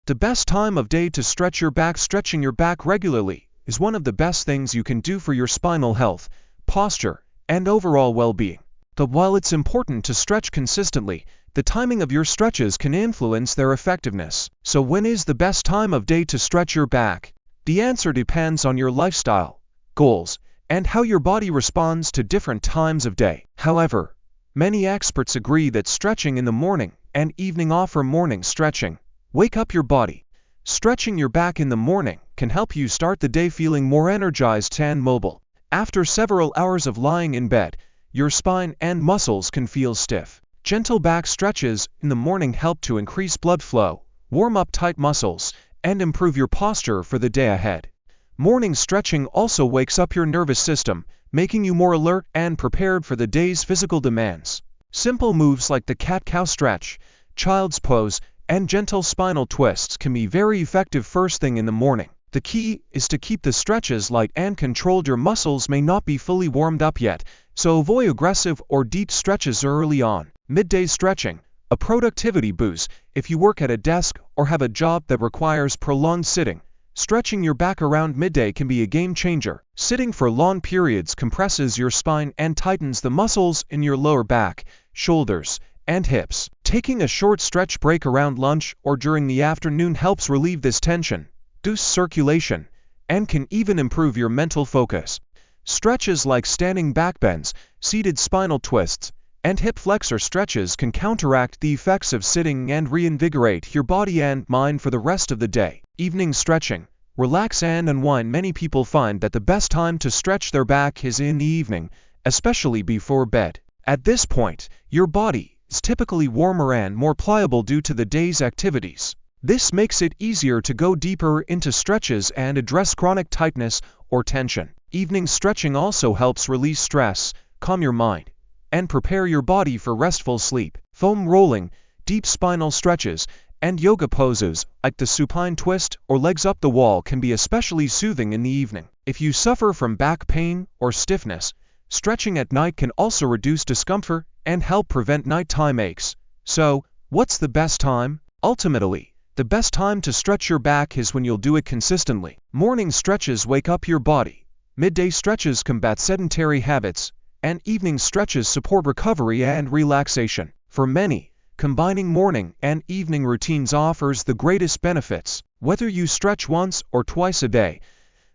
The best time of day to stretch your back. Stretching your back regularly is one of the best things you can do for your spinal health, posture, and overall well-being. But while it's important to stretch consistently, the timing of your stretches can influence their effectiveness. So when is the best time of day to stretch your back? The answer depends on your lifestyle, goals, and how your body responds to different times of day. However, many experts agree that stretching in the morning and evening offer morning stretching. Wake up your body. Stretching your back in the morning can help you start the day feeling more energized and mobile. After several hours of lying in bed, your spine and muscles can feel stiff. Gentle back stretches in the morning help to increase blood flow, warm up tight muscles, and improve your posture for the day ahead. Morning stretching also wakes up your nervous system, making you more alert and prepared for the day's physical demands. Simple moves like the cat-cow stretch, child's pose, and gentle spinal twists can be very effective first thing in the morning. The key is to keep the stretches light and controlled. Your muscles may not be fully warmed up yet, so avoid aggressive or deep stretches early on. Midday stretching, a productivity boost. If you work at a desk or have a job that requires prolonged sitting, stretching your back around midday can be a game changer. Sitting for long periods compresses your spine and tightens the muscles in your lower back, shoulders, and hips. Taking a short stretch break around lunch or during the afternoon helps relieve this tension, boosts circulation, and can even improve your mental focus. Stretches like standing back bends, seated spinal twists, and hip flexor stretches can counteract the effects of sitting and reinvigorate your body and mind for the rest of the day. Evening stretching. Relax and unwind. Many people find that the best time to stretch their back is in the evening, especially before bed. At this point, your body is typically warmer and more pliable due to the day's activities. This makes it easier to go deeper into stretches and address chronic tightness or tension. Evening stretching also helps release stress, calm your mind, and prepare your body for restful sleep. Foam rolling, deep spinal stretches, and yoga poses like the supine twist or legs up the wall can be especially soothing in the evening. If you suffer from back pain or stiffness, stretching at night can also reduce discomfort and help prevent nighttime aches. So, what's the best time? Ultimately, the best time to stretch your back is when you'll do it consistently. Morning stretches wake up your body. Midday stretches combat sedentary habits, and evening stretches support recovery and relaxation. For many, combining morning and evening routines offers the greatest benefits. Whether you stretch once or twice a day,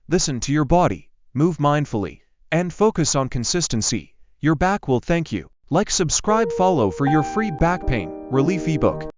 listen to your body, move mindfully, and focus on consistency. Your back will thank you. Like, subscribe, follow for your free back pain relief ebook.